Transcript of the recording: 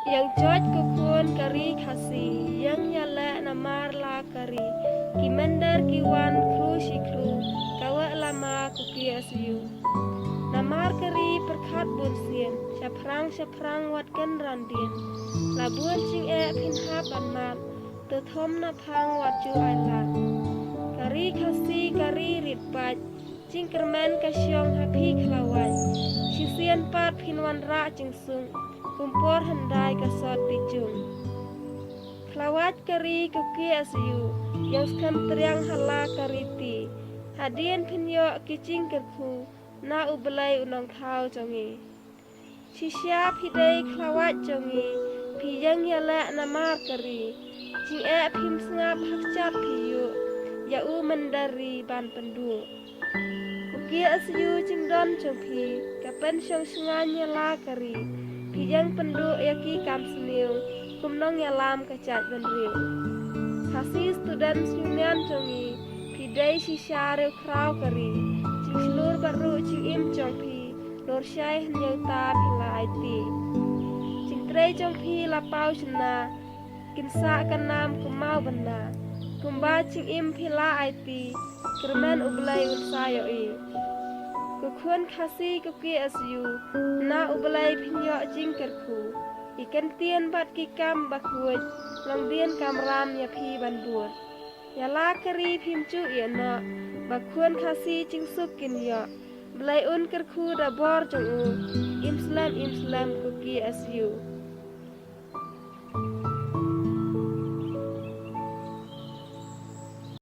yang joj kukun kari khasi yang nyala namar la kari kimender kiwan kru shikru kawa lama kuki asyu namar kari perkat bunsien syaprang watkan randien labuan cing pinha banmat tetom na phang wat ju ailan kari khasi kari ritpat cing kermen kasyong hapi kelawan sisian pat pinwan ra cing sung kumpor hendai kasot pijung kelawat kari kuki asyu yang skam teriang hala kariti hadian pinyo kicing kerku na ubelai unong thau jongi sisya pidai kelawat jongi piyang yala namar kari cing pim sengap hakcat piyu ya u mendari ban pendu kuki asyu cing don jongpi kapen syong senganya la kari piyang pendu yaki kam seniu kumnong yalam kacat benriu hasi student union jongi pidai sisya reu krau kari cing selur baru cing im jongpi lor syai hnyauta pila IT cing trei jongpi lapau jena kinsa kanam kumau benda kumba cing im pila IT kermen ublai unsayo i kukun khasi kuki asyu na ublai pinyo cing kerku ikan tien bat kikam bakuj long dien kamram ya pi banbur ya la kari pimcu ya na bakun khasi cing sukin ya belai un kerku da bor jong u imslam kuki asyu